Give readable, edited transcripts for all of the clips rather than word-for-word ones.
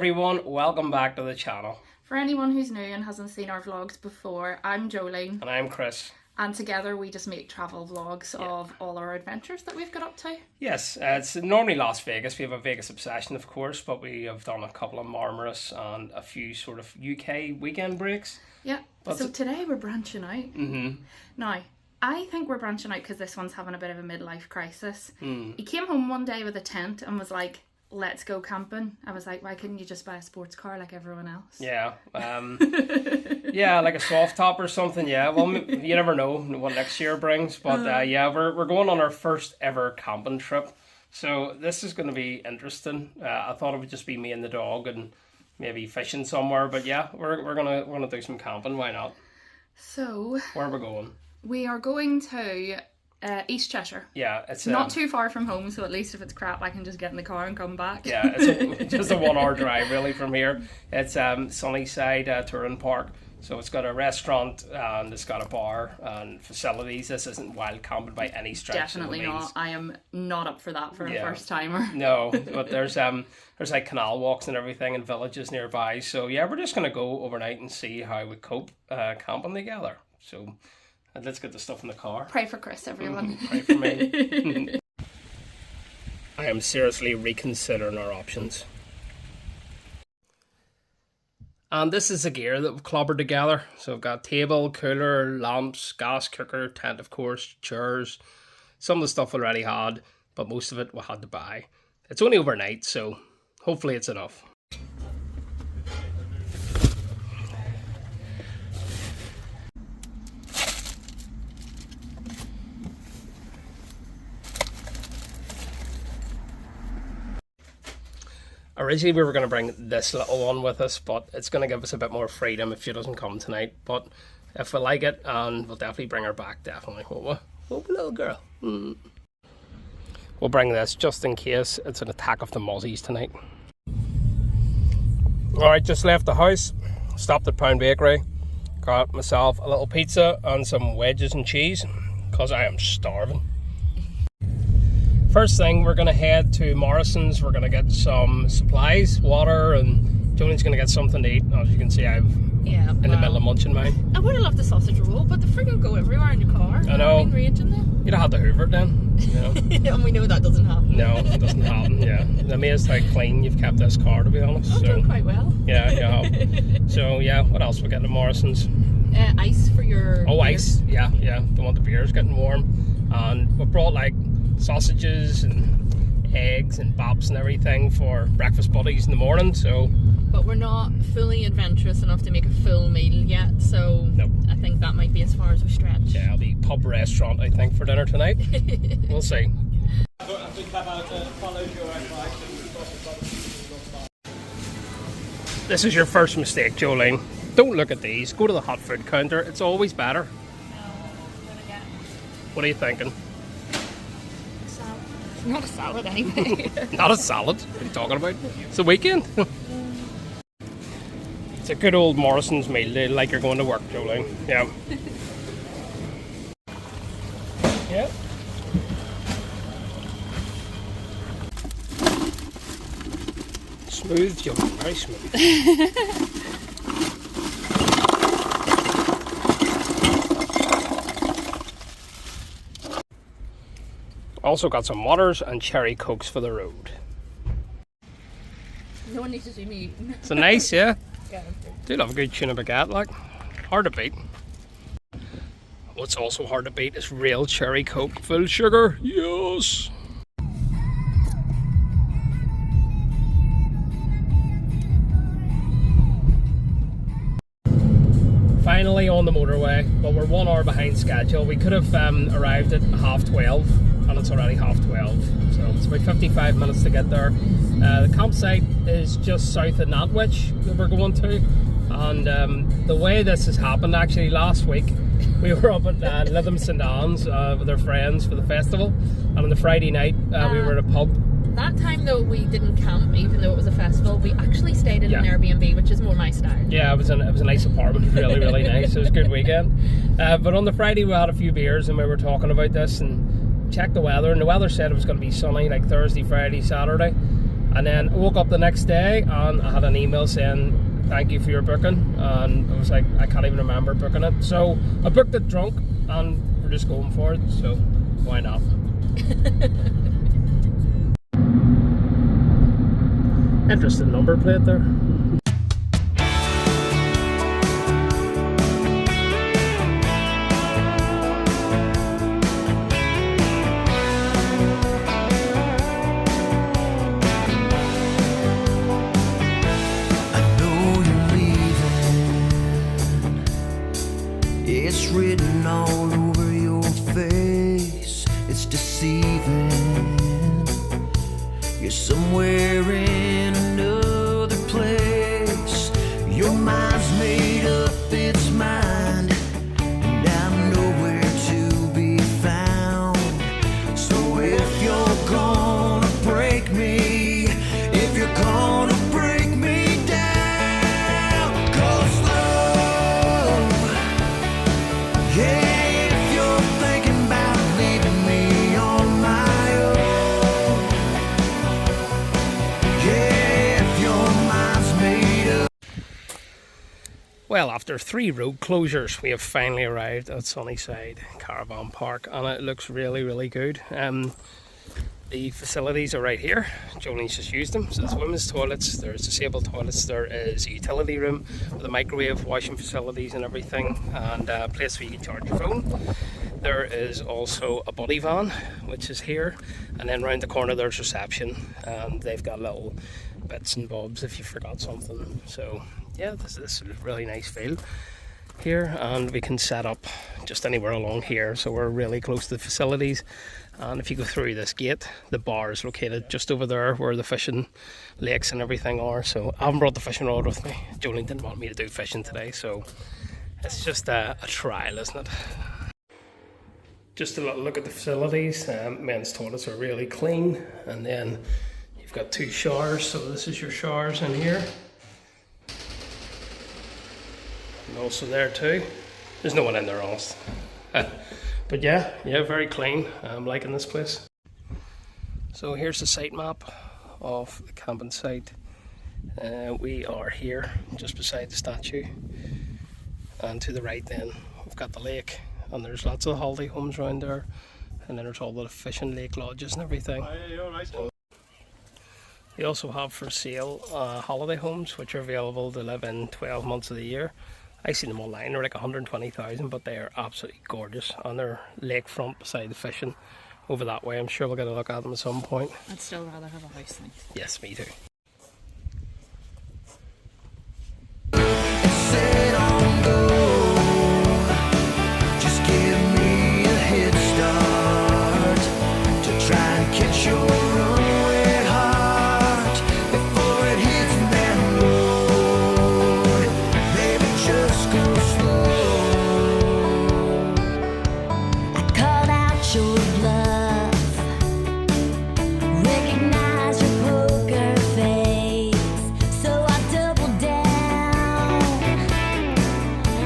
Everyone, welcome back to the channel. For anyone who's new and hasn't seen our vlogs before, I'm Jolene. And I'm Chris. And together we just make travel vlogs of all our adventures that we've got up to. Yes, it's normally Las Vegas. We have a Vegas obsession, of course, but we have done a couple of Marmaris and a few sort of UK weekend breaks. Yeah, so today we're branching out. Now, I think we're branching out because this one's having a bit of a midlife crisis. He came home one day with a tent and was like, let's go camping. I was like, why couldn't you just buy a sports car like everyone else? Yeah, yeah, like a soft top or something. Yeah, well, you never know what next year brings. But yeah, we're going on our first ever camping trip, so this is going to be interesting. I thought it would just be me and the dog and maybe fishing somewhere, but yeah, we're gonna do some camping. Why not? So where are we going? We are going to East Cheshire. Yeah, it's not too far from home, so at least if it's crap I can just get in the car and come back. Yeah, it's just a 1 hour drive really from here. It's Sunnyside Touring Park, so it's got a restaurant and it's got a bar and facilities. This isn't wild camping by any stretch. Definitely not. I am not up for that for a first timer. No, but there's like canal walks and everything and villages nearby. So yeah, we're just gonna go overnight and see how we cope camping together. So. And let's get the stuff in the car. Pray for Chris, everyone. Pray for me. I am seriously reconsidering our options. And this is the gear that we've clobbered together. So we've got table, cooler, lamps, gas cooker, tent of course, chairs. Some of the stuff we already had, but most of it we had to buy. It's only overnight, so hopefully it's enough. Originally we were going to bring this little one with us, but it's going to give us a bit more freedom if she doesn't come tonight. But if we like it, and we'll definitely bring her back, definitely, won't we? Won't we, little girl? We'll bring this just in case it's an attack of the muzzies tonight. Alright, just left the house, stopped at Pound Bakery, got myself a little pizza and some wedges and cheese, because I am starving. First thing, we're going to head to Morrison's. We're going to get some supplies, water, and Jolene's going to get something to eat. As you can see, I'm in the middle of munching mine. I would have loved the sausage roll, but the friggin' go everywhere in your car. I know. Raging there. You'd have had to hoover it then. You know? And we know that doesn't happen. No, it doesn't happen, yeah. The amazed how clean you've kept this car, to be honest. I've done quite well. Yeah, you have. So, yeah, what else we getting at Morrison's? Ice for your beer. Ice. Yeah. Don't want the beers getting warm. And we brought, like, sausages and eggs and bops and everything for breakfast buddies in the morning, so... But we're not fully adventurous enough to make a full meal yet, so nope. I think that might be as far as we stretch. Yeah, it'll be pub restaurant, I think, for dinner tonight. We'll see. This is your first mistake, Jolene. Don't look at these. Go to the hot food counter. It's always better. What are you thinking? Not a salad anyway. Not a salad? What are you talking about? It's the weekend. It's a good old Morrison's meal, like you're going to work, Jolene. Yeah. Yeah. Smooth, Jolene. Very smooth. Also got some waters and cherry cokes for the road. No one needs to see me eating. It's nice, yeah? Yeah. Do love a good tuna baguette, like. Hard to beat. What's also hard to beat is real cherry coke. Full sugar, yes! Finally on the motorway, but we're 1 hour behind schedule. We could have arrived at 12:30 and it's already 12:30, so it's about 55 minutes to get there. The campsite is just south of Nantwich that we're going to, and the way this has happened, actually last week we were up at Lytham St Anne's with our friends for the festival, and on the Friday night we were at a pub. That time though we didn't camp, even though it was a festival. We actually stayed in an Airbnb, which is more my style. Yeah, it was a nice apartment, really nice. It was a good weekend. But on the Friday we had a few beers and we were talking about this and checked the weather, and the weather said it was going to be sunny like Thursday, Friday, Saturday. And then I woke up the next day and I had an email saying thank you for your booking, and I was like, I can't even remember booking it. So I booked it drunk and we're just going for it, so why not? Interesting number plate there. It's written all over your face, it's deceiving. You're somewhere in another place. Your mind's made up its mind, and I'm nowhere to be found. So if you're gonna break me, if you're gonna break me down, 'cause love, yeah, if you're thinking about leaving me on my own, yeah, if your mind's made up. Well, after 3 road closures, we have finally arrived at Sunnyside Caravan Park, and it looks really, really good. The facilities are right here. Jolene's just used them. So there's women's toilets, there's disabled toilets, there is a utility room with a microwave, washing facilities and everything, and a place where you can charge your phone. There is also a buddy van, which is here, and then round the corner there's reception, and they've got little bits and bobs if you forgot something. So yeah, this is a really nice feel here, and we can set up just anywhere along here, so we're really close to the facilities. And if you go through this gate, the bar is located just over there where the fishing lakes and everything are. So I haven't brought the fishing rod with me. Jolene didn't want me to do fishing today, so it's just a trial, isn't it? Just a little look at the facilities. Men's toilets are really clean, and then you've got 2 showers, so this is your showers in here. And also there too. There's no one in there, honest. But yeah, very clean. I'm liking this place. So here's the site map of the camping site. We are here just beside the statue, and to the right then we've got the lake, and there's lots of holiday homes around there, and then there's all the fishing lake lodges and everything. So they also have for sale holiday homes, which are available to live in 12 months of the year. I've seen them online, they're like 120,000, but they are absolutely gorgeous, and they're lakefront beside the fishing over that way. I'm sure we'll get a look at them at some point. I'd still rather have a house thing. Yes, me too. Set on go, just give me a head start to try and catch your runaway heart before it hits that road. Baby, just go slow. I called out your bluff, recognize your poker face, so I doubled down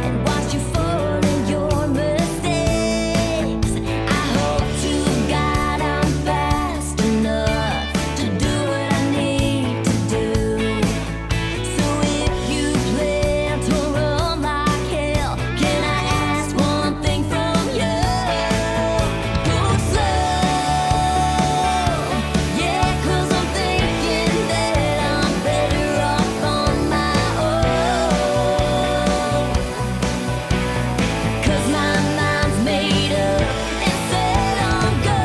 and watched you fall in your mistakes. I hope to God I'm fast enough to do what I need to do. So if you plan to run like hell, can I ask one thing from you? Go slow, yeah, 'cause I'm thinking that I'm better off on my own. 'Cause my mind's made up and set on go.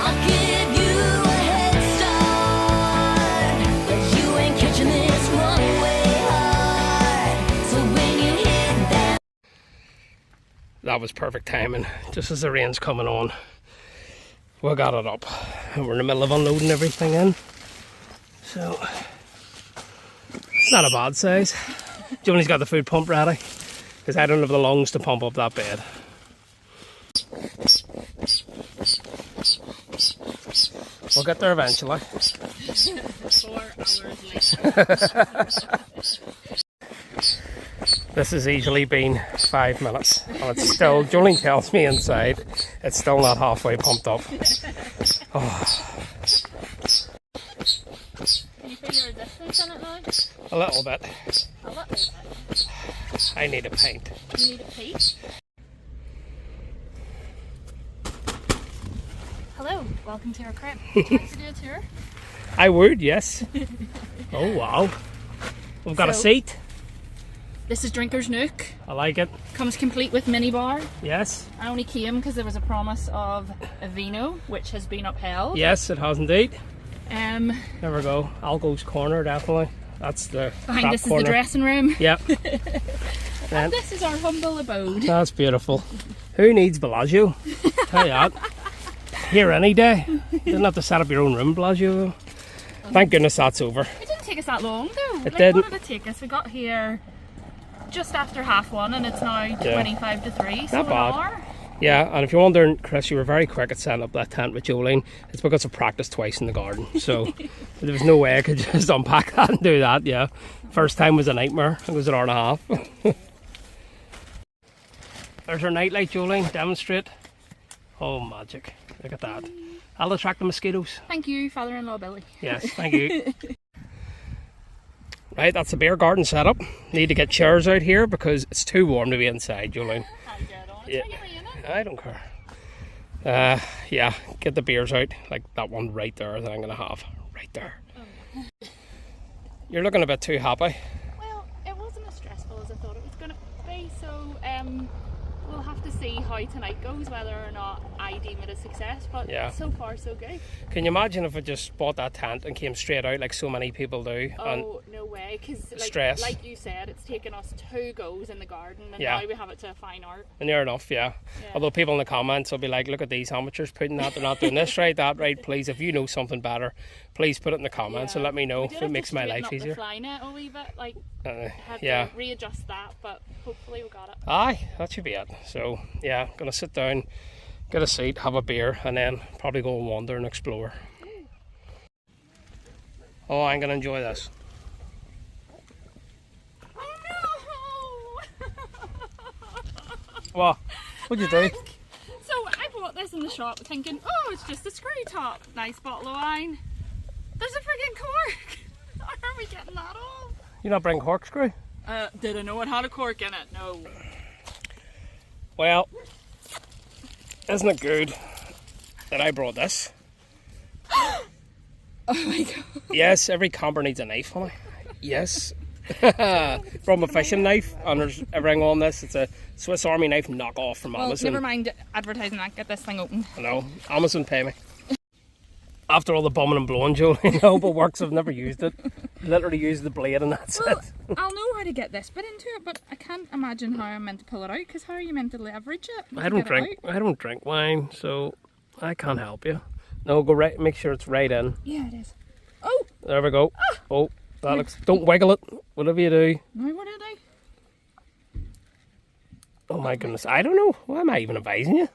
I'll give you a head start, but you ain't catching this runaway heart. So when you hit that, That was perfect timing, just as the rain's coming on. We got it up, and we're in the middle of unloading everything in. So, it's not a bad size. Jolene's got the food pump ready, because I don't have the lungs to pump up that bed. We'll get there eventually. 4 hours later. This has easily been 5 minutes, and it's still, Jolene tells me inside, it's still not halfway pumped up. Oh. Loose in it now? A little bit. A little bit. I need a pint. You need a peach. Hello, welcome to our crib. Would you like to do a tour? I would, yes. Oh wow. We've got a So- seat. This is Drinker's Nook. I like it. Comes complete with minibar. Yes. I only came because there was a promise of a vino, which has been upheld. Yes, it has indeed. Um, There we go. Algo's corner, definitely. That's the behind crap this corner. is the dressing room. Yep. And this is our humble abode. That's beautiful. Who needs Bellagio? Tell you that. Here any day. You didn't have to set up your own room, Bellagio. Thank goodness that's over. It didn't take us that long though. It Like, didn't. what did it take us? We got here just after 1:30 and it's now 25 to 3, so Not bad. an hour. Yeah, and if you're wondering, Chris, you were very quick at setting up that tent with Jolene. It's because I practiced twice in the garden. So there was no way I could just unpack that and do that, yeah. First time was a nightmare. It was an hour and a half. There's our nightlight, Jolene. Demonstrate. Oh, magic. Look at that. I'll attract the mosquitoes. Thank you, father-in-law Billy. Yes, thank you. Right, that's the beer garden setup. Need to get chairs out here because it's too warm to be inside, Jolene. I'm dead on. Yeah. It's really in it. I don't care. Yeah, get the beers out. Like that one right there that I'm going to have. Right there. You're looking a bit too happy. Well, it wasn't as stressful as I thought it was going to be, so we'll have to see how tonight goes, whether or not I deem it a success, but Yeah. so far so good. Can you imagine if I just bought that tent and came straight out like so many people do? And Oh, no way, because stress. like you said, it's taken us 2 goes in the garden and Yeah. now we have it to a fine art. near enough, yeah. Although people in the comments will be like, look at these amateurs putting that, they're not doing this right, that right. Please, if you know something better, please put it in the comments and let me know We if did it have to makes my straighten life up the easier. fly net a wee bit, like had Yeah. to readjust that, but hopefully we got it. Aye, that should be it. So, yeah, gonna sit down, get a seat, have a beer, and then probably go and wander and explore. Oh, I'm gonna enjoy this. Oh no! What? What'd you do? So I bought this in the shop thinking, oh, it's just a screw top. Nice bottle of wine. There's a friggin' cork. How are we getting that off? You not bring corkscrew? Did I know it had a cork in it? No. Well, isn't it good that I brought this? Oh my god. Yes, every camper needs a knife on it. Yes. From a fishing knife, and there's everything on this. It's a Swiss Army knife knockoff from Well, Amazon. never mind advertising that. Get this thing open. I know, Amazon pay me. After all the bumming and blowing, Joe, I hope it works. I've never used it. Literally used the blade and that's Well, it. I'll know how to get this bit into it, but I can't imagine how I'm meant to pull it out, because how are you meant to leverage it? I don't drink wine, so I can't help you. No, go right. Make sure it's right in. Yeah, it is. Oh! There we go. Oh, that looks. Don't wiggle it. Whatever you do. Now what did I do? Oh my goodness, I don't know. Why am I even advising you?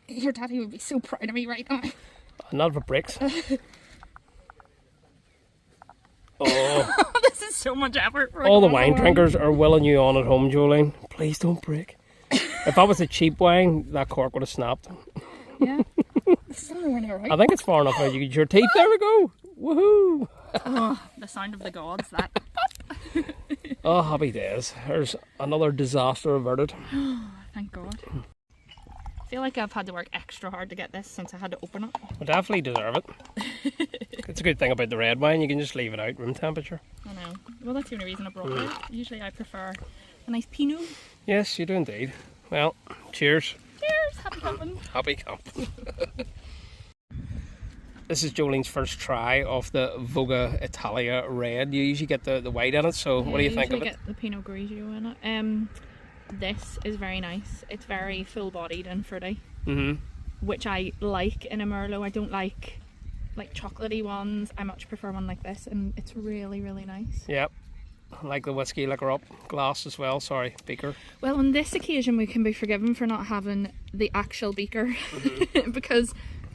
Your daddy would be so proud of me right now. Not if it breaks. Oh, This is so much effort. For all the one wine hour. drinkers are willing you on at home, Jolene. Please don't break. If that was a cheap wine, that cork would have snapped. Yeah. This is nowhere near right. I think it's far enough out. You get your teeth. There we go. Woohoo! Oh, the sound of the gods, that. Oh, happy days. There's another disaster averted. Thank God. I feel like I've had to work extra hard to get this since I had to open it. We definitely deserve it. It's a good thing about the red wine. You can just leave it out room temperature. I know. Well, that's the only reason I brought it. Usually I prefer a nice Pinot. Yes, you do indeed. Well, cheers. Cheers! Happy camping. Happy camp. This is Jolene's first try of the Voga Italia Red. You usually get the white in it, so what do you think of it? I usually get the Pinot Grigio in it. This is very nice. It's very full-bodied and fruity, which I like in a Merlot. I don't like chocolatey ones. I much prefer one like this, and it's really, really nice. Yep. I like the whiskey liquor up glass as well. Sorry, beaker. Well, on this occasion we can be forgiven for not having the actual beaker because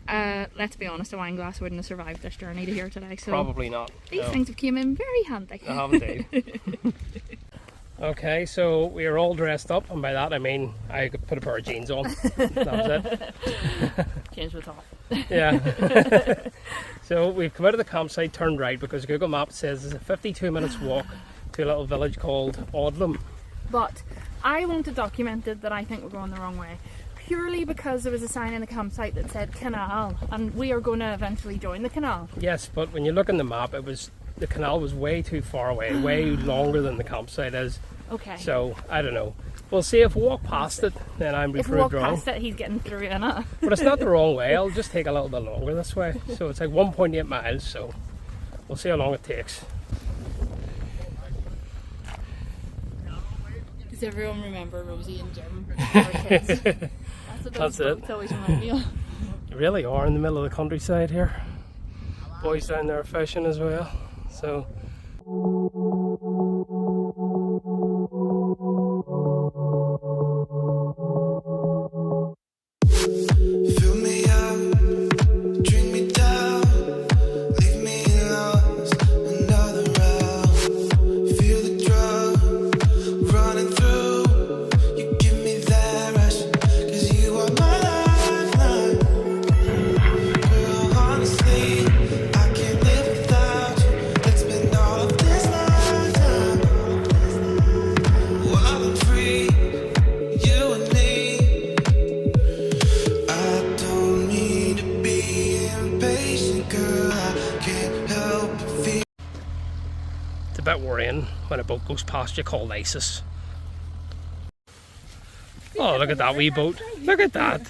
let's be honest, a wine glass wouldn't have survived this journey to here today. So Probably not. these no. things have came in very handy. I have indeed. Okay, so we are all dressed up, and by that I mean I could put a pair of jeans on. That was it. Change the top. Yeah. So we've come out of the campsite, turned right because Google Maps says there's a 52 minutes walk to a little village called Audlem. But I want to document it that I think we're going the wrong way. Purely because there was a sign in the campsite that said Canal, and we are going to eventually join the canal. Yes, but when you look in the map, the canal was way too far away, way longer than the campsite is. Okay. So I don't know. We'll see if we walk past it, then I'm If we walk proved wrong. past it, he's getting through in it. But it's not the wrong way. I'll just take a little bit longer this way. So it's like 1.8 miles. So we'll see how long it takes. Does everyone remember Rosie and Jim? Our kids? That's it. It's always remind me of. You really are in the middle of the countryside here. Boys down there fishing as well. So. Fill me up, drink me down, leave me lost, another round. Feel the drug running through, you give me that rush, 'cause you are my lifeline. Girl, honestly, I can't live without you. Let's spend all of this lifetime while I'm free, you and me. I don't mean to be impatient, girl, I can't help but feel. It's a bit worrying when a boat goes past you called ISIS. Oh, look at that wee boat. Look at that.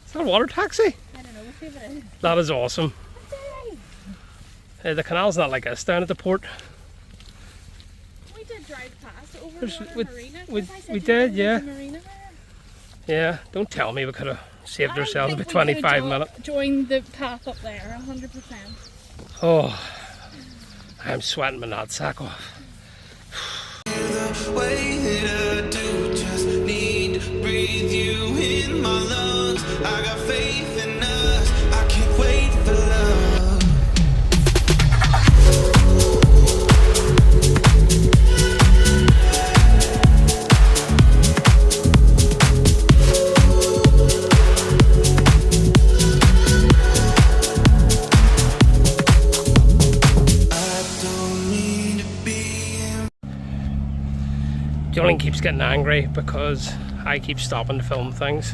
Is that a water taxi? I don't know, we'll see if it is. That is awesome. The canal's not like this down at the port. We did drive past over There's- the we- marina. we- 'cause I said we to did, you, yeah. there's a marina there. Yeah, don't tell me we could have saved I ourselves think about we could 25 minutes. Join the path up there, 100%. Oh, I'm sweating my nutsack off. The way that I do, just need to breathe you in my lungs. I got faith in us, I can't wait for love. I don't mean to be in. Jolene keeps getting angry because I keep stopping to film things.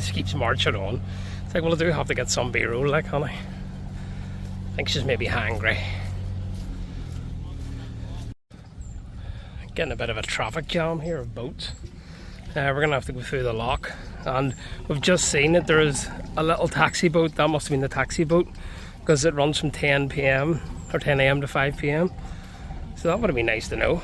She keeps marching on. It's like, well, I do have to get some B-roll, like, honey. I think she's maybe hangry. Getting a bit of a traffic jam here of boats. We're going to have to go through the lock. And we've just seen that there is a little taxi boat. That must have been the taxi boat, because it runs from 10 p.m. or 10 a.m. to 5 p.m. So that would have been nice to know.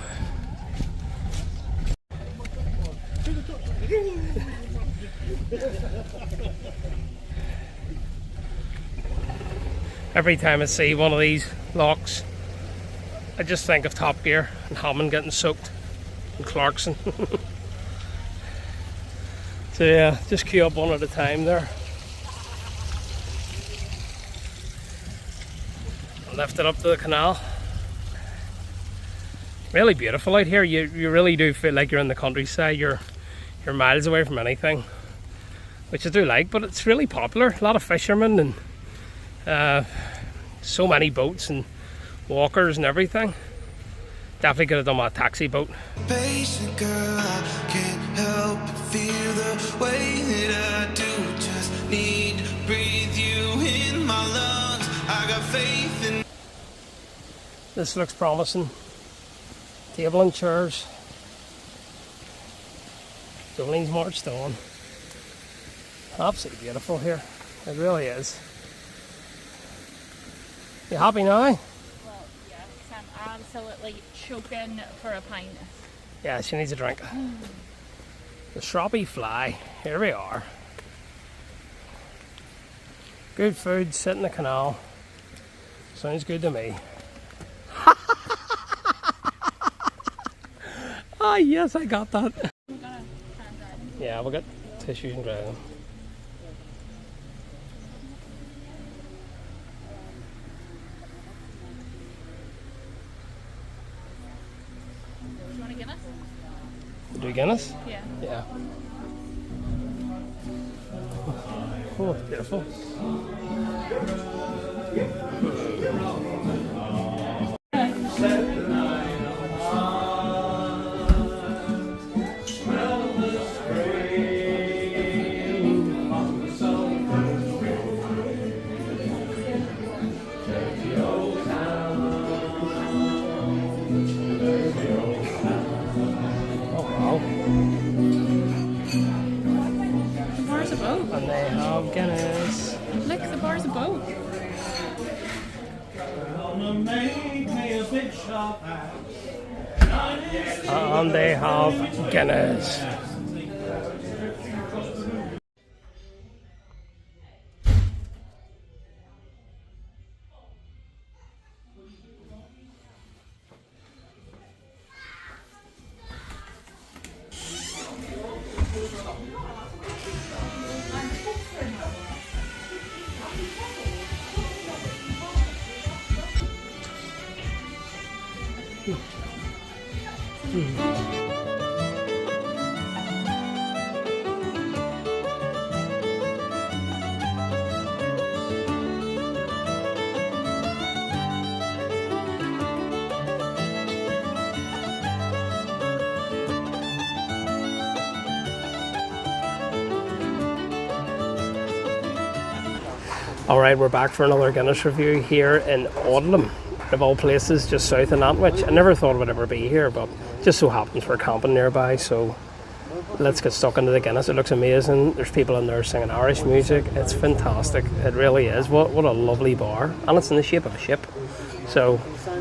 Every time I see one of these locks, I just think of Top Gear and Hammond getting soaked and Clarkson. So yeah, just queue up one at a time there. Lift it up to the canal. Really beautiful out here. You really do feel like you're in the countryside. You're miles away from anything, which I do like, but it's really popular. A lot of fishermen and so many boats and walkers and everything. Definitely could have done my taxi boat. Patient girl, I can't help but feel the way that I do. Just need to breathe you in my lungs. I got faith in. This looks promising. Table and chairs. Jolene's marched on. Absolutely beautiful here. It really is. You happy now? Well, yes, I'm absolutely choking for a pint. Yeah, she needs a drink. The shroppie fly. Here we are. Good food, sit in the canal. Sounds good to me. Ah, yes, I got that. Yeah, we'll get tissues and dry them. Do you want a Guinness? Do Guinness? Yeah. Yeah. Oh, it's beautiful. Bar's a boat. And they have Guinness. Look, the bar's a boat. And they have Guinness. Alright, we're back for another Guinness review here in Audlem, of all places, just south of Nantwich. I never thought it would ever be here, but just so happens we're camping nearby, so let's get stuck into the Guinness. It looks amazing. There's people in there singing Irish music. It's fantastic. It really is. What a lovely bar. And it's in the shape of a ship. So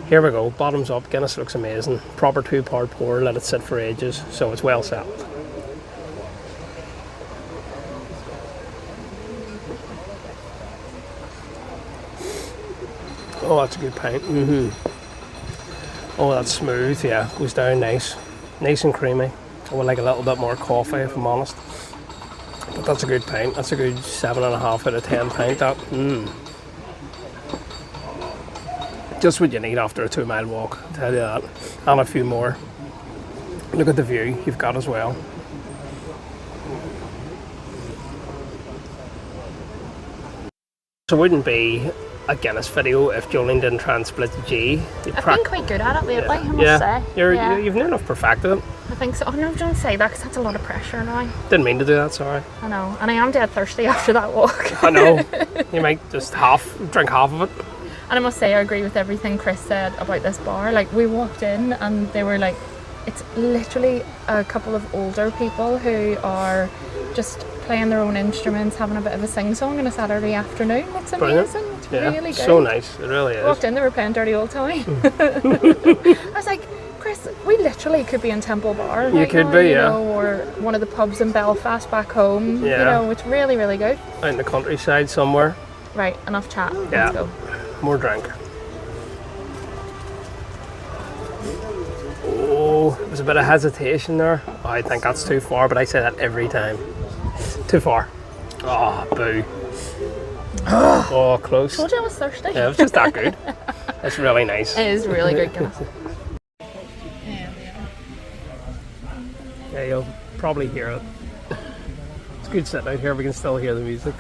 here we go. Bottoms up. Guinness looks amazing. Proper 2-part pour. Let it sit for ages. So it's well settled. Oh, that's a good pint. Oh, that's smooth. Yeah, goes down nice. Nice and creamy. I would like a little bit more coffee, if I'm honest. But that's a good pint. That's a good 7.5 out of 10 pint. That. Just what you need after a 2-mile walk, I'll tell you that. And a few more. Look at the view you've got as well. So it wouldn't be a Guinness video if Jolene didn't try and split the G. I've been quite good at it lately, I must say. You've near enough perfected it. I think so. Oh, no, don't say that because that's a lot of pressure now. Didn't mean to do that, sorry. I know, and I am dead thirsty after that walk. I know. You might just drink half of it. And I must say, I agree with everything Chris said about this bar. Like, we walked in and they were like, it's literally a couple of older people who are just playing their own instruments, having a bit of a sing-song on a Saturday afternoon. It's amazing. Brilliant. It's Yeah, really good. so nice. It really is. Walked in, they were playing Dirty Old Town. I was like, Chris, we literally could be in Temple Bar right could now, be, you yeah. know, or one of the pubs in Belfast back home. Yeah. You know, it's really, really good. Out in the countryside somewhere. Right, enough chat. Yeah. Let's go. More drink. Oh, there's a bit of hesitation there. Oh, I think that's too far, but I say that every time. Too far. Oh, boo. Oh, close. Told you I was thirsty. Yeah, it was just that good. It's really nice. It is really good, Guinness. Yeah, you'll probably hear it. It's good sitting out here, we can still hear the music.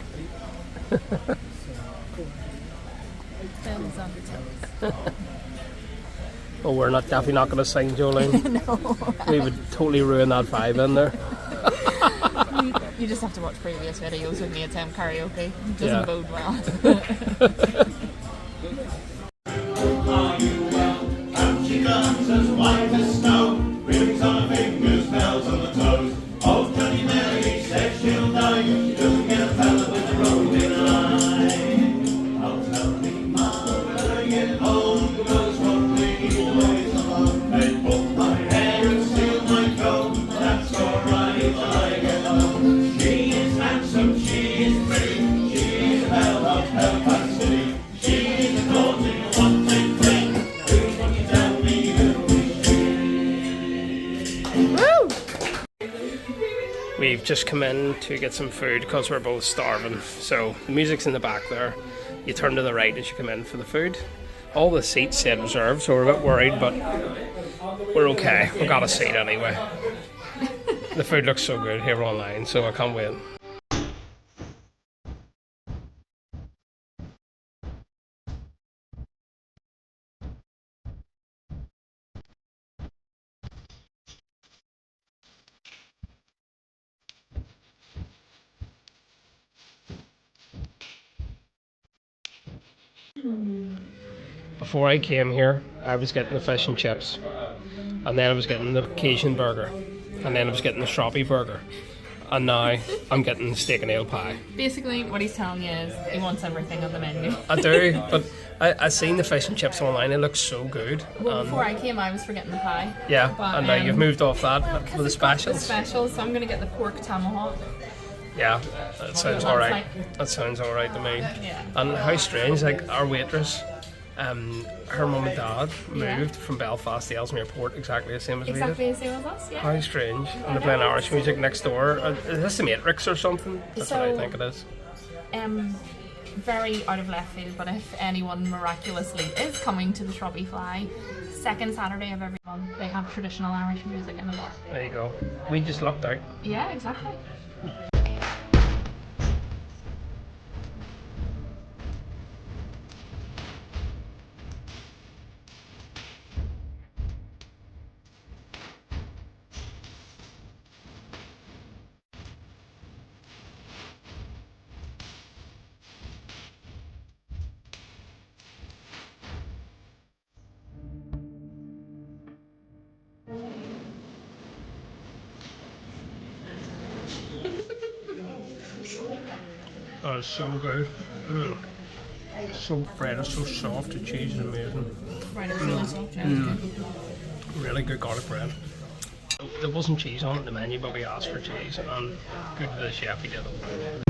Oh, we're definitely not going to sing, Jolene. No. We would totally ruin that vibe in there. You just have to watch previous videos with me attempt karaoke. It doesn't Yeah. bode well. She comes as white as snow, rings on her fingers, bells on her toes. Old Johnny Mary says she'll die if she doesn't get a fella with a roving eye. I'll tell me mother when I get home, girls won't leave always alone. They pull my hair and steal my coat, that's alright till I get home. She is handsome, she is pretty, she is hell of Belfast City. She is a naughty, wanting thing. Who can you tell me who is she? Woo! We've just come in to get some food because we're both starving. So the music's in the back there. You turn to the right as you come in for the food. All the seats said reserved, so we're a bit worried, but we're okay. We got a seat anyway. The food looks so good here online, so I can't wait. Before I came here, I was getting the fish and chips, and then I was getting the Cajun burger, and then I was getting the shroppie burger, and now I'm getting the steak and ale pie. Basically, what he's telling you is he wants everything on the menu. I do, but I seen the fish and chips online. It looks so good. Well, before I came, I was forgetting the pie. Yeah, But, and now you've moved off that with the The specials. specials, so I'm going to get the pork tomahawk. Yeah, that sounds One alright. side. That sounds alright to me. Yeah. And how strange, like our waitress, her mum and dad Yeah. moved from Belfast to Ellesmere Port exactly the same as we did. Exactly the same as us, yeah. How strange. And they're playing Irish music next door. Is this the Matrix or something? That's what I So- think it is. Very out of left field, but if anyone miraculously is coming to the Shroppie Fly, second Saturday of every month, they have traditional Irish music in the bar. There you go. We just lucked out. Yeah, exactly. Oh, it's so good. Ugh. So bread is so soft, the cheese is amazing. Right, it's really soft, yeah. Really good garlic bread. There wasn't cheese on it in the menu, but we asked for cheese, and good for the chef, he did it.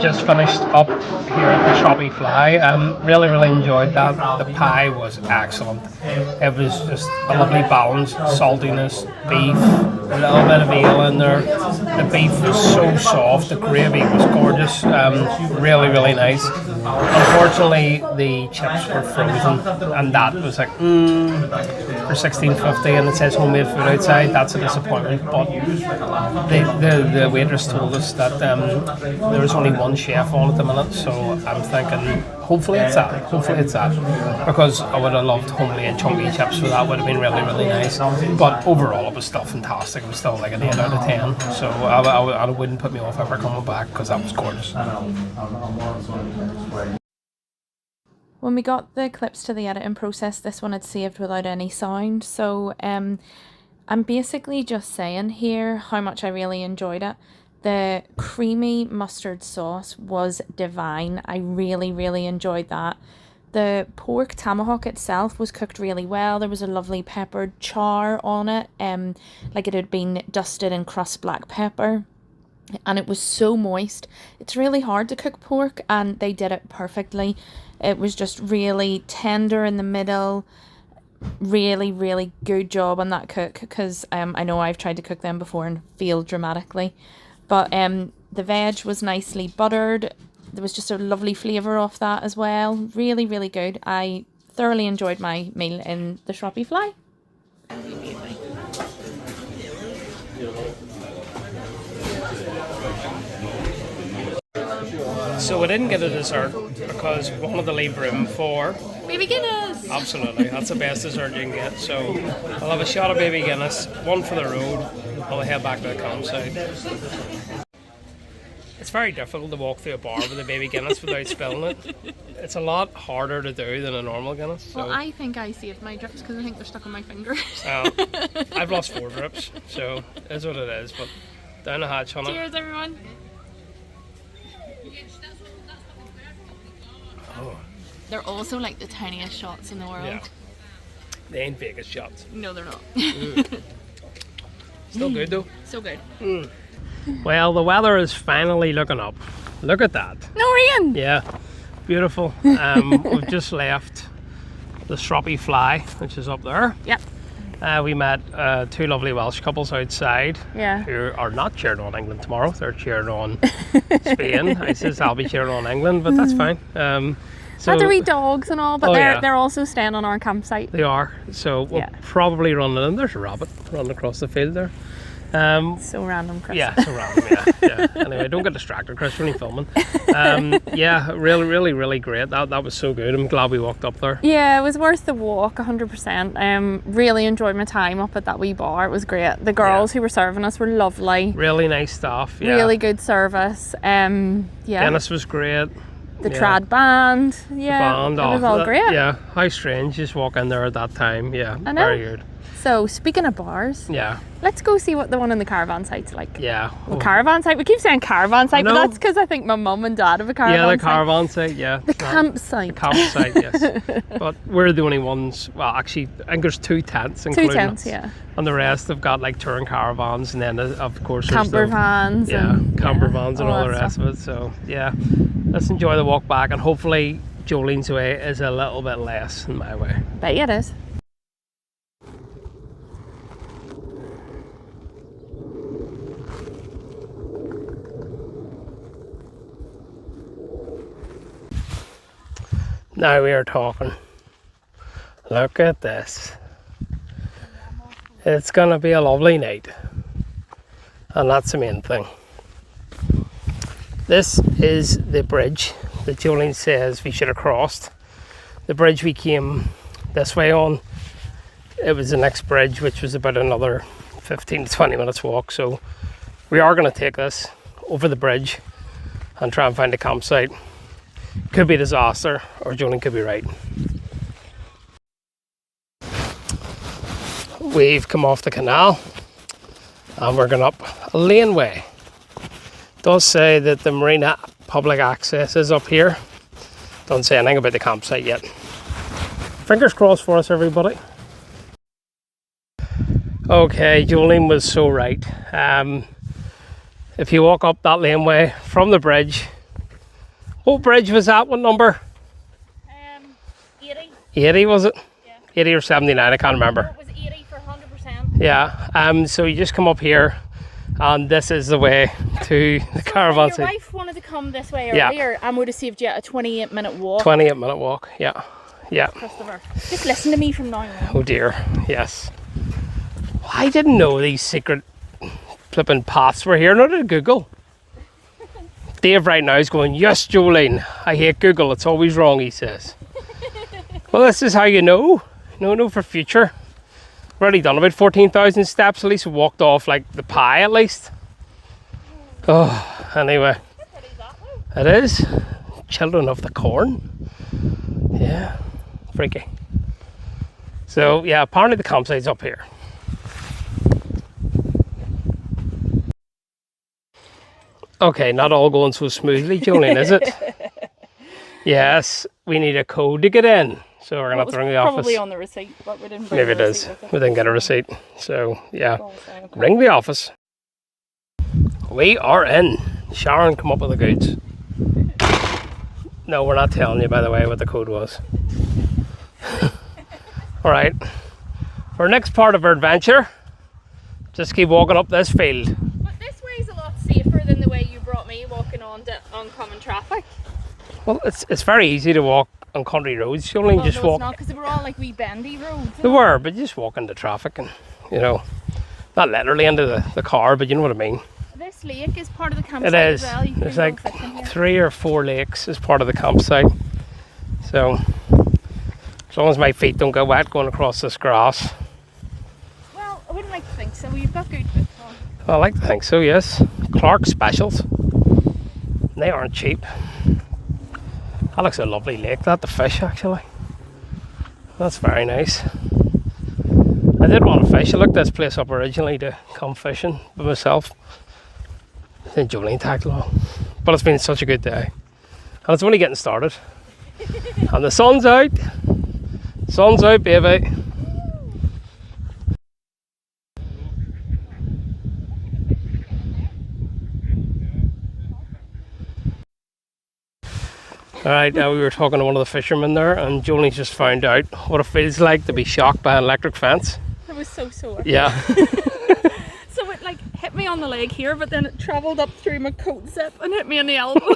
Just finished up here at the Shroppie Fly. Really enjoyed that. The pie was excellent. It was just a lovely balance, saltiness, beef, a little bit of ale in there. The beef was so soft, the gravy was gorgeous, really nice. Unfortunately, the chips were frozen, and that was like, for $16.50, and it says homemade food outside. That's a disappointment. But the waitress told us that there was only one chef on at the minute, so I'm thinking hopefully it's that. Because I would have loved homemade and chunky chips, so that would have been really nice. But overall, it was still fantastic. It was still like an 8 out of 10. So I wouldn't put me off ever coming back because that was gorgeous. When we got the clips to the editing process, this one had saved without any sound, so I'm basically just saying here how much I really enjoyed it. The creamy mustard sauce was divine. I really enjoyed that. The pork tomahawk itself was cooked really well. There was a lovely peppered char on it, like it had been dusted in crushed black pepper. And it was so moist. It's really hard to cook pork, and they did it perfectly. It was just really tender in the middle. Really good job on that cook, because I know I've tried to cook them before and failed dramatically. But the veg was nicely buttered. There was just a lovely flavour off that as well. Really good. I thoroughly enjoyed my meal in the Shroppie Fly. So we didn't get a dessert because we wanted to leave room for Baby Guinness! absolutely, that's the best dessert you can get. So I'll have a shot of baby Guinness, one for the road, I'll head back to the campsite. It's very difficult to walk through a bar with a baby Guinness without spilling it. It's a lot harder to do than a normal Guinness. So. Well, I think I saved my drips because I think they're stuck on my fingers. I've lost 4 drips, so it's what it is. But down the hatch on it. Cheers, everyone! Oh, They're also like the tiniest shots in the world. yeah. They ain't Vegas shots. No, they're not. Still good though. So good. Well, the weather is finally looking up. Look at that. No rain! Yeah, beautiful. We've just left the Shroppie Fly, which is up there. Yep. We met 2 lovely Welsh couples outside Yeah. who are not cheering on England tomorrow. They're cheering on Spain. I says I'll be cheering on England, but that's fine. So Had to read dogs and all, but Oh, they're yeah. they're also staying on our campsite. they are. So we'll Yeah. probably run in. There's a rabbit running across the field there. So random, Chris. Yeah, so random, yeah. Anyway, don't get distracted, Chris, we're only filming. Yeah, really great. That was so good. I'm glad we walked up there. Yeah, it was worth the walk, 100%. Really enjoyed my time up at that wee bar. It was great. The girls who were serving us were lovely. Really nice staff, yeah. Really good service. Yeah. Guinness was great. The trad band. Yeah, Band, it was all great. Yeah, how strange, just walk in there at that time. Yeah, I know. very good. So, speaking of bars, Yeah, let's go see what the one in the caravan site's like. yeah. Well, caravan site. We keep saying caravan site, but know. that's because I think my mum and dad have a caravan Yeah, the site. caravan site, yeah. The campsite. Campsite, yes. But we're the only ones, well, actually, I think there's 2 tents including 2 tents, us. yeah. And the rest have got like touring caravans, and then of course there's Camper vans. yeah, and, camper vans and all the that rest of it. So yeah, let's enjoy the walk back, and hopefully Jolene's way is a little bit less than my way. Bet you it is. Now we are talking. Look at this. It's gonna be a lovely night, and that's the main thing. This is the bridge that Jolene says we should have crossed. The bridge we came this way on, it was the next bridge, which was about another 15 to 20 minutes walk. So we are going to take this over the bridge and try and find a campsite. Could be a disaster, or Jolene could be right. We've come off the canal and we're going up a laneway. It does say that the marina public access is up here. Don't say anything about the campsite yet. Fingers crossed for us, everybody. Okay, Jolene was so right. If you walk up that laneway from the bridge, what bridge was that? What number? 80. 80 was it? Yeah. 80 or 79, I can't remember. It was 80 for 100%. Yeah, so you just come up here, and this is the way to the caravan Your site. wife wanted to come this way Yeah. earlier and would have saved you a 28-minute walk. 28-minute walk, yeah. Yeah. Christopher, just listen to me from now on. Oh dear, yes. I didn't know these secret flipping paths were here, nor did Google. Dave right now is going, yes, Jolene, I hate Google, it's always wrong, he says. Well, this is how you know. No, for future. We've already done about 14,000 steps, at least we walked off like the pie at least. Oh, anyway. It is. Children of the corn. Yeah, freaky. So yeah, apparently the campsite's up here. Okay, not all going so smoothly, Jolene, is it? Yes, we need a code to get in. So we're going to have to ring the office. Probably on the receipt, but we didn't bring Maybe it the is. receipt with us. We didn't get a receipt. So yeah, Okay. ring the office. We are in. Sharon, come up with the goods. No, we're not telling you, by the way, what the code was. All right. For our next part of our adventure, just keep walking up this field. But this way is a lot safer than the way you brought me walking on oncoming traffic. Well, it's very easy to walk on country roads. You only just no, walk. it's not, because they were all like wee bendy roads. They were, but you just walk into traffic and, you know, not literally into the car, but you know what I mean. This lake is part of the campsite It is. as well. You can There's go like fishing here. 3 or 4 lakes as part of the campsite. So, as long as my feet don't get wet going across this grass. Well, I wouldn't like to think so. You've got good boots on. I like to think so, yes. Clark Specials. They aren't cheap. That looks a lovely lake, that, the fish actually. That's very nice. I did want to fish. I looked this place up originally to come fishing by myself. Then Jolene tagged along. But it's been such a good day. And it's only getting started. And the sun's out. Sun's out, baby. Alright, we were talking to one of the fishermen there, and Jolene's just found out what it feels like to be shocked by an electric fence. It was so sore. Yeah. So it like hit me on the leg here, but then it travelled up through my coat zip and hit me on the elbow.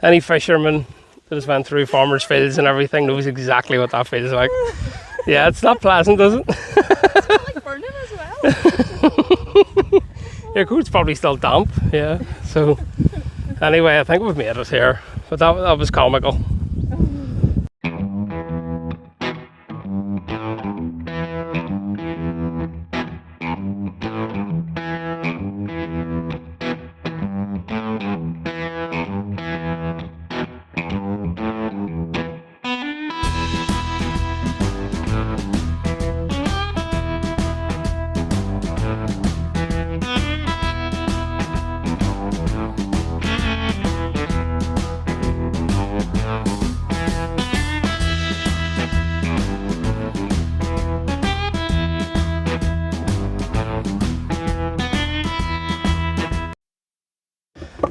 Any fisherman that has went through farmers' fields and everything knows exactly what that feels like. Yeah, it's not pleasant, is it? It's like burning as well. Your coat's probably still damp, yeah. So, anyway, I think we've made it here. But that was comical.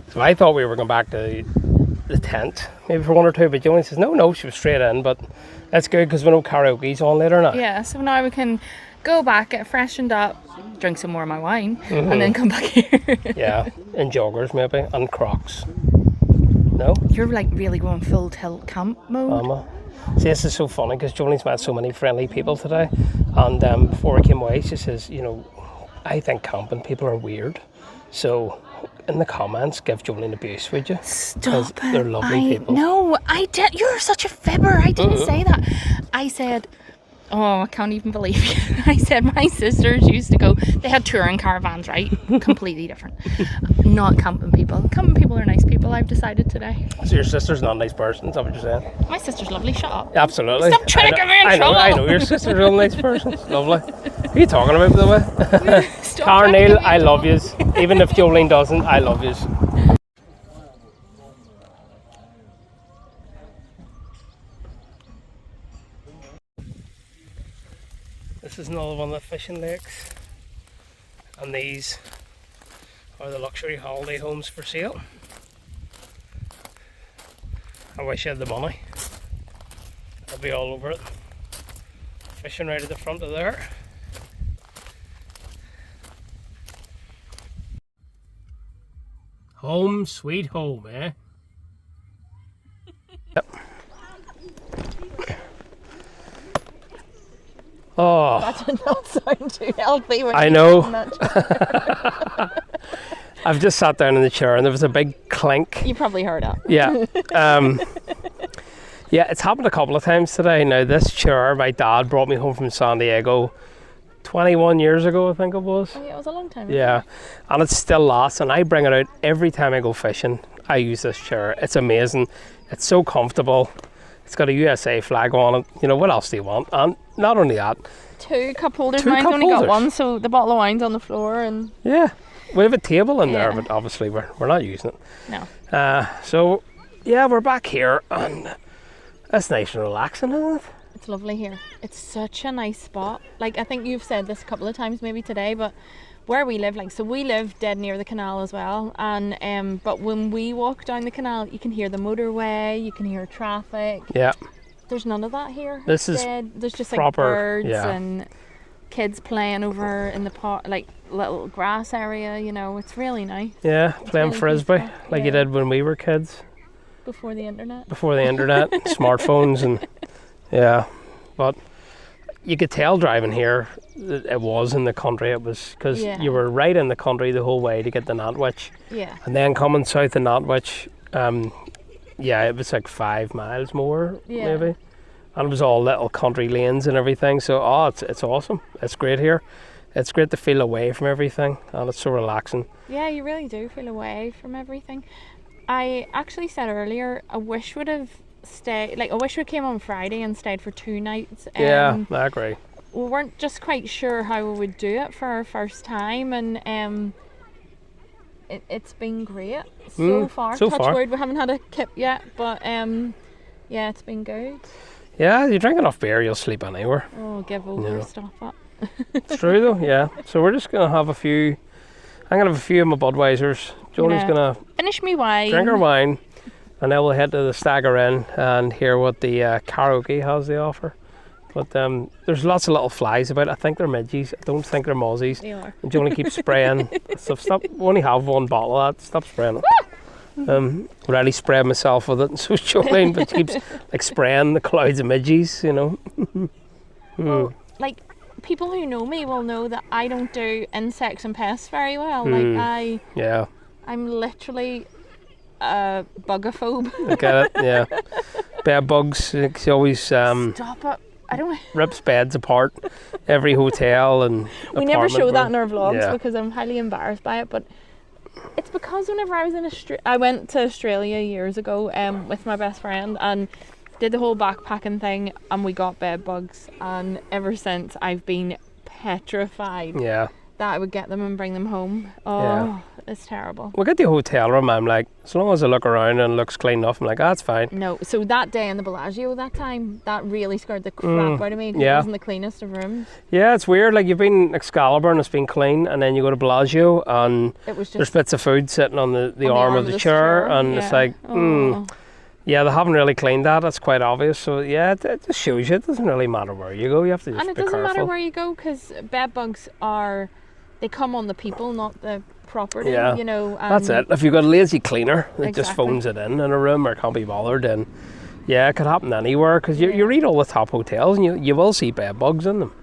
So I thought we were going back to the tent, maybe for one or two, but Jolene says, no, she was straight in, but that's good because we know karaoke's on later now. Yeah, so now we can go back, get freshened up, drink some more of my wine, and then come back here. Yeah, in joggers maybe, and Crocs. No? You're like really going full tilt camp mode. See, this is so funny because Jolene's met so many friendly people today, and before I came away, she says, I think camping people are weird, so in the comments, give Jolene abuse, would you? Stop it. They're lovely people. No, I did. You're such a fibber. I didn't say that. I said, oh, I can't even believe you. I said my sisters used to go, they had touring caravans, right? Completely different. Not camping people. Camping people are nice people, I've decided today. So your sister's not a nice person, is that what you're saying? My sister's lovely, shut up. Absolutely. Stop trying to get me in trouble. I know your sister's a real nice person. Lovely. Who are you talking about, by the way? Stop trying to Carneil, get me I in love yous. Even if Jolene doesn't, I love yous. This is another one of the fishing lakes, and these are the luxury holiday homes for sale. I wish I had the money. I'll be all over it. Fishing right at the front of there. Home sweet home, eh? Yep. Oh, That did not sound too healthy. I know. I've just sat down in the chair and there was a big clink. You probably heard it. Yeah. Yeah, it's happened a couple of times today. Now, this chair, my dad brought me home from San Diego 21 years ago, I think it was. Oh, yeah, it was a long time ago. Yeah, and it still lasts, and I bring it out every time I go fishing. I use this chair. It's amazing. It's so comfortable. It's got a USA flag on it. You know, what else do you want? And not only that, 2 cup holders. Two Mine's cup only got holders. one, so the bottle of wine's on the floor, and yeah, we have a table in there, Yeah. but obviously we're not using it. no. So, yeah, we're back here, and it's nice and relaxing, isn't it? It's lovely here. It's such a nice spot. Like, I think you've said this a couple of times maybe today, but where we live, like, so we live dead near the canal as well, and but when we walk down the canal, you can hear the motorway, you can hear traffic. Yeah. There's none of that here. This is dead. There's just proper, like birds yeah. and kids playing over in the park, like little grass area, you know. It's really nice. Yeah, playing really frisbee peaceful. like you Yeah. did when we were kids, Before the internet. before the internet, smartphones, and yeah. But you could tell driving here that it was in the country. It was because Yeah. you were right in the country the whole way to get to Nantwich, Yeah. and then coming south of Nantwich, yeah, it was like 5 miles more Yeah. maybe, and it was all little country lanes and everything. So it's awesome. It's great here. It's great to feel away from everything, and it's so relaxing. Yeah, you really do feel away from everything. I actually said earlier, I wish would have stayed. Like, I wish we came on Friday and stayed for 2 nights. Yeah, I agree. We weren't just quite sure how we would do it for our first time, and it's been great so far. so Touch far. wood, we haven't had a kip yet, but yeah, it's been good. Yeah, you drink enough beer, you'll sleep anywhere. Oh, give over, Yeah. stop it. It's true though, yeah. So we're just gonna have a few. I'm gonna have a few of my Budweisers. Jolie's Yeah. gonna Finish me wine. drink her wine, and then we'll head to the Stagger Inn and hear what the karaoke has to offer. But there's lots of little flies about. I think they're midgies. I don't think they're mozzies. They are. And Jolie keeps spraying stuff. Stop. We only have one bottle of that. Stop spraying it. Already sprayed myself with it, and so Jolene, but she keeps like spraying the clouds of midgies. You know. Well, like, people who know me will know that I don't do insects and pests very well. Like Yeah, I'm literally a bugophobe. I get it. Yeah, bed bugs. She always Stop it. I don't. rips beds apart. Every hotel and We never apartment show that where- in our vlogs Yeah. because I'm highly embarrassed by it. But it's because whenever I was in I went to Australia years ago with my best friend and did the whole backpacking thing, and we got bed bugs. And ever since, I've been petrified Yeah. that I would get them and bring them home. Oh, Yeah. it's terrible. We get the hotel room. I'm like, as long as I look around and it looks clean enough, I'm like, that's fine. No, so that day in the Bellagio that time, that really scared the crap out of me because yeah. it wasn't the cleanest of rooms. Yeah, it's weird. Like, you've been Excalibur and it's been clean, and then you go to Bellagio and It was there's just bits of food sitting on the arm of the chair, and it's yeah. like, Oh. yeah, they haven't really cleaned that. That's quite obvious. So yeah, it just shows you it doesn't really matter where you go. You have to just And it be doesn't careful. matter where you go because bed bugs they come on the people, not the property. Yeah. You know. That's it. If you've got a lazy cleaner that just Exactly. phones it in a room or can't be bothered, then yeah, it could happen anywhere. Because you read all the top hotels and you will see bed bugs in them.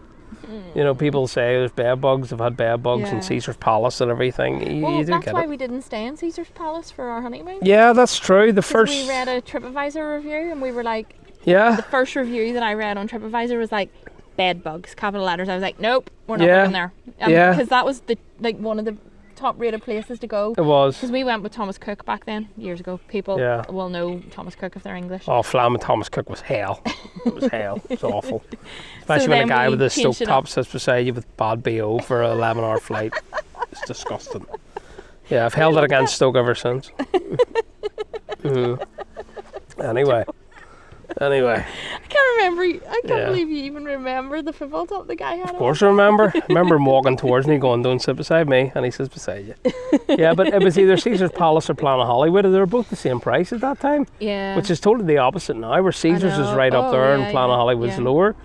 You know, people say there's bed bugs. They've had bed bugs in Yeah. Caesar's Palace and everything. You Well, do that's get why it. we didn't stay in Caesar's Palace for our honeymoon. Yeah, that's true. The 'Cause first, we read a TripAdvisor review and we were like, yeah, the first review that I read on TripAdvisor was like, bed bugs, capital letters. I was like, nope, we're not Yeah. going there. Yeah. Because that was one of the top rated places to go. it was. Because we went with Thomas Cook back then, years ago. People Yeah. will know Thomas Cook if they're English. Oh, Flam and Thomas Cook was hell. It was hell. It's awful. Especially when a then guy we with a changed stoke it up. top sits beside you with bad BO for an 11-hour flight. It's disgusting. Yeah, I've held it against Stoke ever since. Anyway. I can't remember. I can't Yeah. believe you even remember the football top the guy had Of on. course I remember. I remember him walking towards me going, don't sit beside me. And he sits beside you. Yeah, but it was either Caesar's Palace or Planet Hollywood. They were both the same price at that time. Yeah. Which is totally the opposite now, where Caesar's is know. right up Oh, there yeah, and Planet yeah, Hollywood's yeah. lower.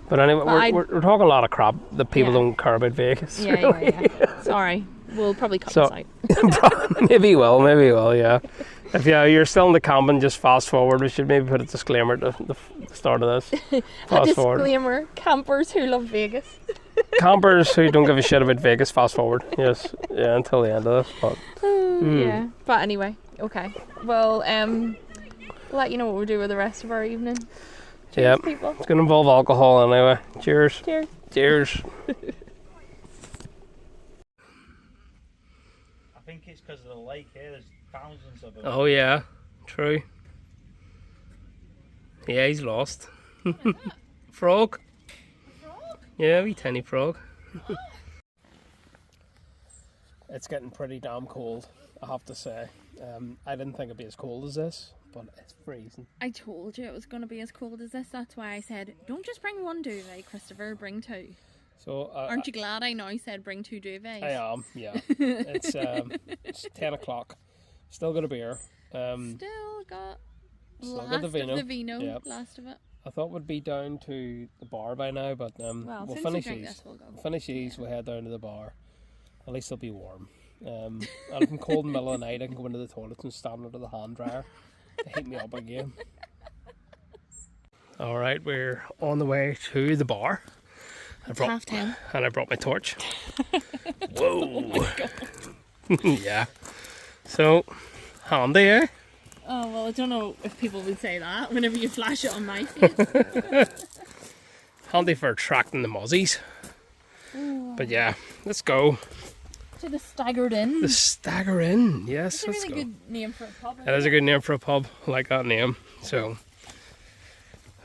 But anyway, But we're talking a lot of crap that people Yeah. don't care about Vegas. yeah. Sorry. We'll probably cut So- this out. maybe will, yeah. If you're still in the camping, just fast forward. We should maybe put a disclaimer at the start of this. Fast forward. Disclaimer, campers who love Vegas. Campers who don't give a shit about Vegas, fast forward. Yes, yeah, until the end of this. But Yeah. But anyway, okay. Well, let you know what we'll do with the rest of our evening. yeah, People. it's going to involve alcohol anyway. Cheers. Cheers. Cheers. I think it's because of the lake here, there's thousands of them. Oh yeah, true. Yeah, he's lost. Frog. Yeah, wee tiny frog. It's getting pretty damn cold, I have to say. I didn't think it'd be as cold as this, but it's freezing. I told you it was going to be as cold as this. That's why I said, don't just bring one duvet, Christopher, bring two. So Aren't you glad I now said bring two duvets? I am, yeah. It's 10 o'clock. Still got a beer. Still got Still got last the vino. of the vino, Yep. last of it. I thought we'd be down to the bar by now, but Well, we'll since we finish drink these. this, we'll go. Finish these, we'll head down to the bar. At least it'll be warm. And if I'm cold in the middle of the night, I can go into the toilet and stand under the hand dryer to heat me up again. Alright, we're on the way to the bar. It's 10:30. And I brought my torch. Whoa! Yeah. So, handy, eh? Oh, well, I don't know if people would say that whenever you flash it on my face. Handy for attracting the mozzies. But yeah, let's go. To the Staggered Inn. The Stagger Inn. Yes, It's a let's really go. good name for a pub. That is a good name for a pub. I like that name. So,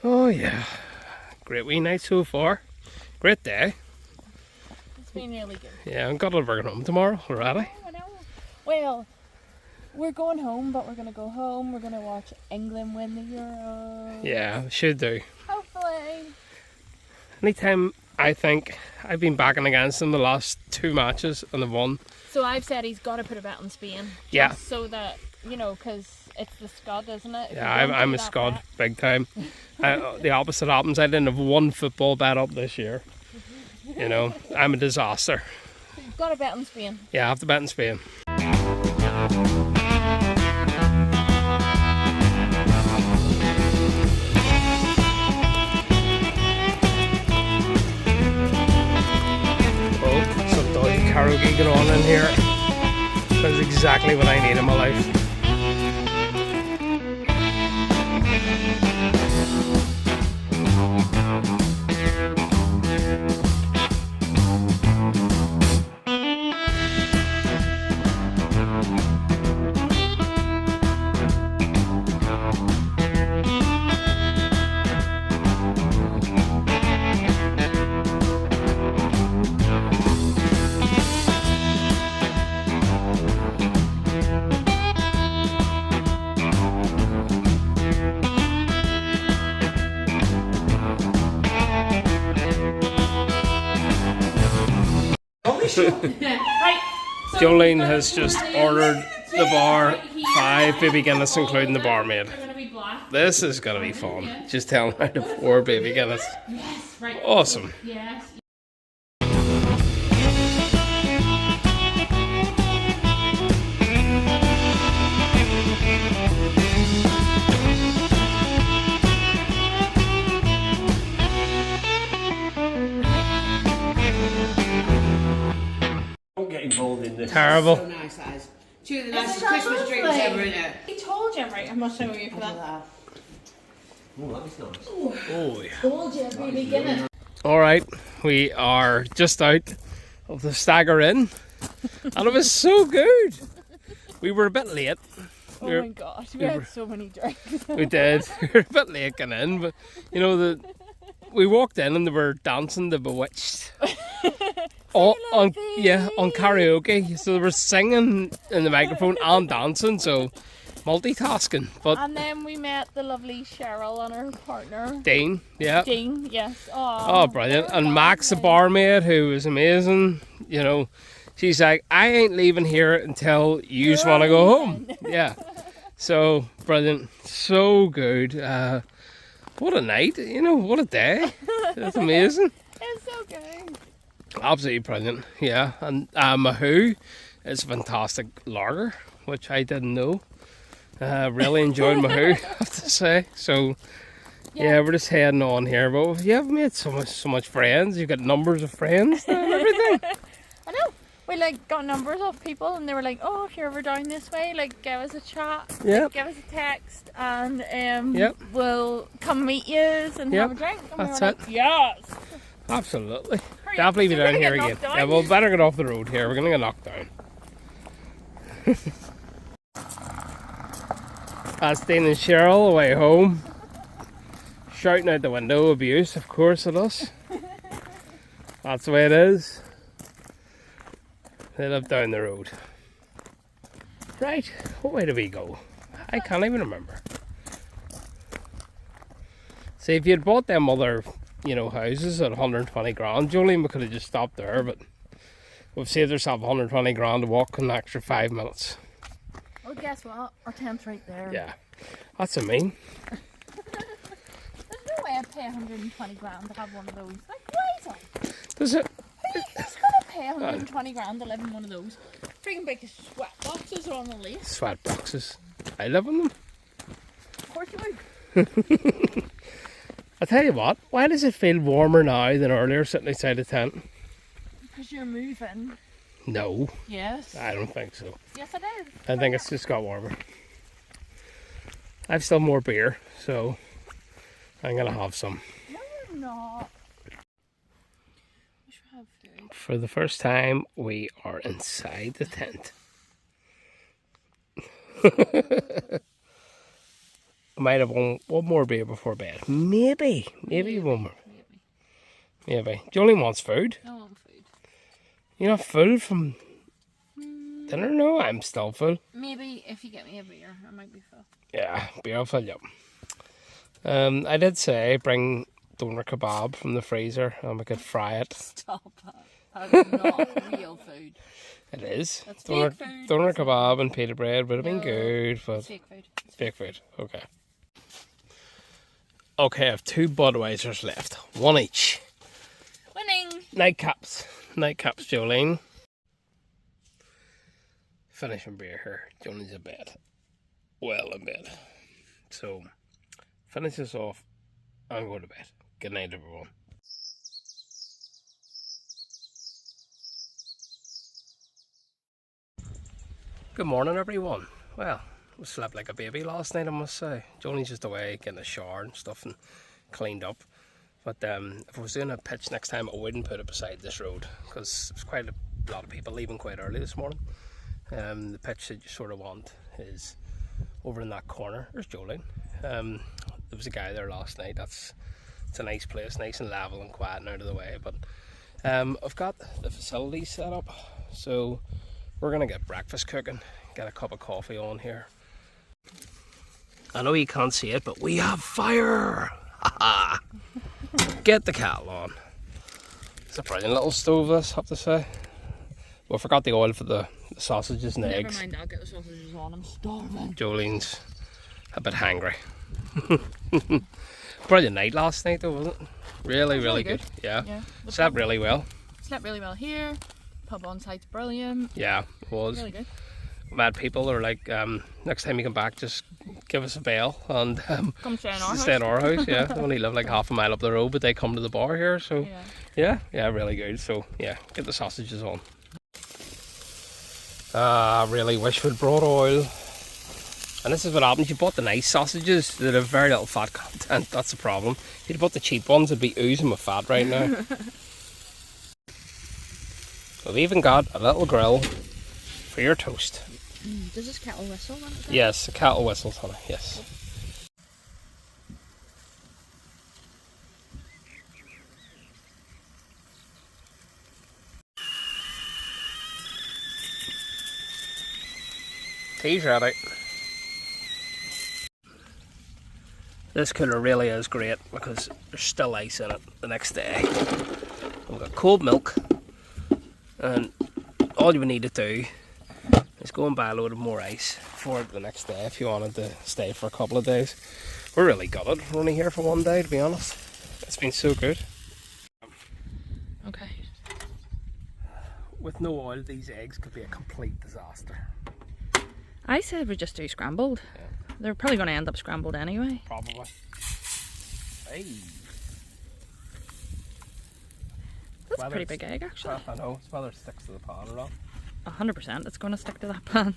oh yeah, great wee night so far. Great day. It's been really good. Yeah, I'm gonna work home tomorrow already. I know. Well, we're going home, but we're going to go home. We're going to watch England win the Euro. Yeah, should do. Hopefully. Anytime I think I've been backing against them the last 2 matches and they've won. So I've said he's got to put a bet on Spain. Yeah. Just so that, you know, because it's the Scud, isn't it? If Yeah, you don't I'm do a that Scud, bet- big time. The opposite happens. I didn't have one football bet up this year. You know, I'm a disaster. You've got to bet on Spain. Yeah, I have to bet in Spain. get on in here. That's exactly what I need in my life. Right. So Jolene has just ordered the bar 5 baby Guinness, including the barmaid. They're gonna be black. This is gonna be fun. Just telling her to pour baby Guinness. Yes. Right. Awesome. Yes. Don't get involved in this. Terrible. So nice, that is. Two of the nicest Christmas drinks ever, in it. I told you, right? I must show you for that. Oh, that was nice. Oh yeah. Told you, baby Guinness. All right, we are just out of the Stagger Inn, and it was so good. We were a bit late. Oh my gosh, we had so many drinks. We did. We were a bit late getting in, but you know we walked in and they were dancing the Bewitched. on karaoke, so they were singing in the microphone and dancing, so multitasking. But And then we met the lovely Cheryl and her partner, Dean, yeah. Dean. Yes. Oh, brilliant. And Max, the barmaid, who was amazing, you know, she's like, I ain't leaving here until you just want to go home. Yeah. So, brilliant. So good. What a night, you know, what a day. That's amazing. It's so good. Absolutely brilliant, yeah. And Mahoo is a fantastic lager, which I didn't know. Really enjoyed Mahoo, I have to say. So, yeah, we're just heading on here. But you have made so much friends. You've got numbers of friends and everything. I know. We got numbers of people, and they were like, "Oh, if you're ever down this way, give us a chat, Yep. give us a text, and Yep. we'll come meet you and Yep. have a drink." And That's we were it. like, "Yes." Absolutely. Hurry up, Definitely be we're down gonna here get again. knocked down. Yeah, well, better get off the road here. We're going to get knocked down. That's Dean and Cheryl away home. Shouting out the window, abuse, of course, at us. That's the way it is. They live down the road. Right, what way do we go? I can't even remember. See, if you'd bought them other, houses at 120 grand, Jolene, we could have just stopped there, but we've saved ourselves 120 grand to walk an extra 5 minutes. Well, guess what? Our tent's right there. Yeah, that's what I mean. There's no way I'd pay 120 grand to have one of those. Why is it? Does it? Who's gonna pay 120 grand to live in one of those? Freaking big sweat boxes are on the lease. Sweat boxes. I live in them. Of course you would. I tell you what, why does it feel warmer now than earlier sitting outside the tent? Because you're moving. No, Yes. I don't think so. Yes, it is. I think it's just got warmer. I've still more beer, so I'm gonna have some. No, you're not. We should have food. For the first time, we are inside the tent. I might have one more beer before bed. Maybe one more. Maybe. Jolene wants food. I want food. You're not full from dinner? No, I'm still full. Maybe if you get me a beer, I might be full. Yeah, beer will fill you up. I did say bring doner kebab from the freezer and we could fry it. Stop it. That's not real food. It is. That's Doner, fake food. doner kebab and pita bread would have been No, good, but It's fake food. it's fake food. Okay. Okay, I have 2 Budweisers left. One each. Winning! Nightcaps, Jolene. Finishing beer here. Jolene's in bed. Well in bed. So, finish this off and go to bed. Good night, everyone. Good morning, everyone. Well, we slept like a baby last night, I must say. Jolie's just away getting a shower and stuff and cleaned up. But if I was doing a pitch next time, I wouldn't put it beside this road because there's quite a lot of people leaving quite early this morning. The pitch that you sort of want is over in that corner. There's Jolene. There was a guy there last night. It's a nice place, nice and level and quiet and out of the way. But I've got the facilities set up, so we're gonna get breakfast cooking, get a cup of coffee on here. I know you can't see it, but we have fire! Get the kettle on. It's a brilliant little stove, this, have to say. We forgot the oil for the sausages and eggs. Never mind, I'll get the sausages on. I'm starving. Jolene's a bit hangry. Brilliant night last night though, wasn't it? Really good. Yeah. Slept really well. Slept really well here. Pub on site's brilliant. Yeah, it was. Really good. We had people that were like, next time you come back, just give us a bell and Come stay in our house. stay in our house. Yeah, they only live like half a mile up the road, but they come to the bar here. So yeah, really good. So yeah, get the sausages on. I really wish we'd brought oil. And this is what happens, you bought the nice sausages that have very little fat content, that's the problem. If you'd bought the cheap ones, it'd be oozing with fat right now. We've even got a little grill for your toast. Does this kettle whistle? Yes, a kettle whistles, honey, yes. Tea's ready. This cooler really is great because there's still ice in it the next day. We've got cold milk, and all you would need to do is go and buy a load of more ice for it the next day if you wanted to stay for a couple of days. We're really gutted. We're only here for one day, to be honest. It's been so good. Okay. With no oil, these eggs could be a complete disaster. I said we just do scrambled. Yeah. They're probably going to end up scrambled anyway. Probably. Hey. That's a pretty big egg, actually. I know, it's whether it sticks to the pan or not. 100% it's going to stick to that pan.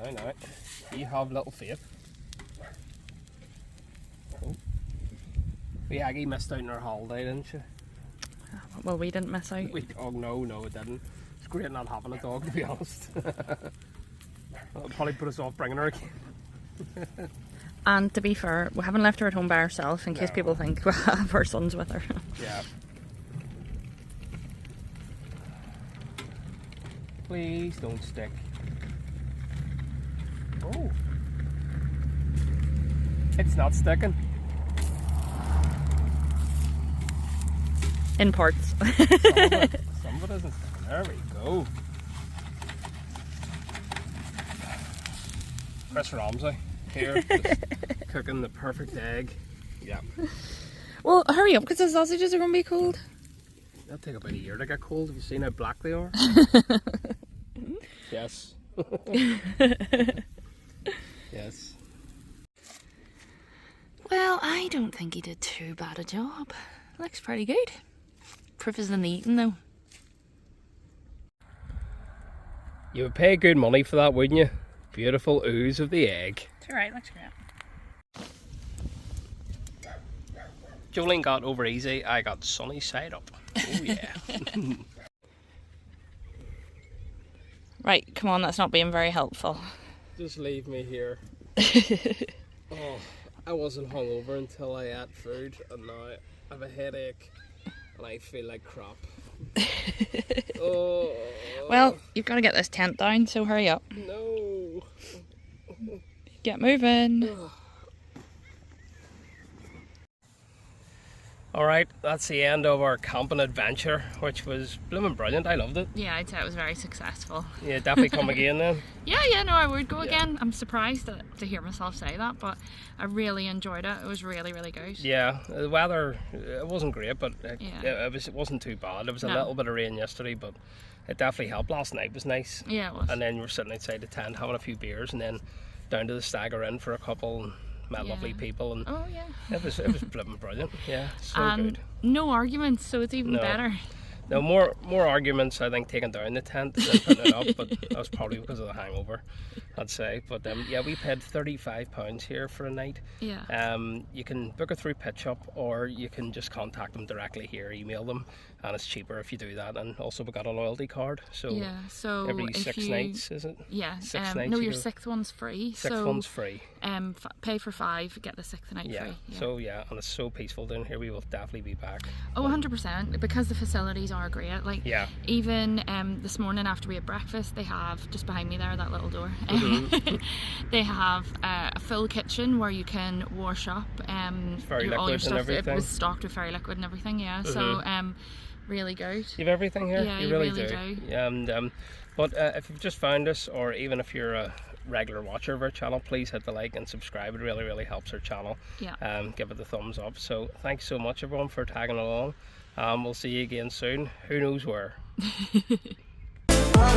I know. You have little faith. Oh. The Aggie missed out on her holiday, didn't she? Well, we didn't miss out. Oh no, it didn't. It's great not having a dog, to be honest. That'll probably put us off bringing her again. And to be fair, we haven't left her at home by herself in case people think we have her sons with her. Yeah. Please don't stick. Oh. It's not sticking. In parts. Some of it isn't sticking. There we go. Chris Ramsey here, just cooking the perfect egg. Yeah. Well, hurry up because the sausages are going to be cold. That'll take about a year to get cold. Have you seen how black they are? Yes. Yes. Well, I don't think he did too bad a job. Looks pretty good. Proof is in the eating though. You would pay good money for that, wouldn't you? Beautiful ooze of the egg. It's alright, looks great. Jolene got over easy, I got Sunnyside up. Oh yeah. Right, come on, that's not being very helpful. Just leave me here. Oh, I wasn't hungover until I ate food, and now I have a headache and I feel like crap. Oh. Well, you've got to get this tent down, so hurry up. No. Get moving. Alright, that's the end of our camping adventure, which was blooming brilliant. I loved it. Yeah, I'd say it was very successful. Yeah, definitely come again then. Yeah, no, I would go again. I'm surprised to hear myself say that, but I really enjoyed it. It was really, really good. Yeah, the weather, it wasn't great, but it wasn't too bad. There was a little bit of rain yesterday, but it definitely helped. Last night was nice. Yeah, it was. And then we were sitting outside the tent having a few beers, and then down to the Stagger Inn for a couple, and met lovely people, and it was blooming brilliant. Yeah, so good. No arguments, so it's even better. No, more arguments, I think, taking down the tent than putting it up, but that was probably because of the hangover, I'd say. But yeah, we paid £35 here for a night. Yeah. You can book it through Pitch Up, or you can just contact them directly here, email them, and it's cheaper if you do that. And also we got a loyalty card, so Yeah, so every if 6 you- nights, is it? Yeah. 6 nights. No, you your go- 6th one's free. Sixth one's free. Pay for 5, get the 6th night Yeah. free. Yeah. So yeah, and it's so peaceful down here. We will definitely be back. Oh, 100%, because the facilities are great. Like, Yeah. even this morning after we had breakfast, they have, just behind me there, that little door, they have a full kitchen where you can wash up Fairy all your liquid and stuff. It everything. was stocked with fairy liquid and everything, yeah. So, really good. You have everything here? Yeah, you you really really do. do. Yeah, and but if you've just found us, or even if you're a regular watcher of our channel, please hit the like and subscribe. It really helps our channel. Yeah. Give it the thumbs up. So thanks so much everyone for tagging along. We'll see you again soon. Who knows where.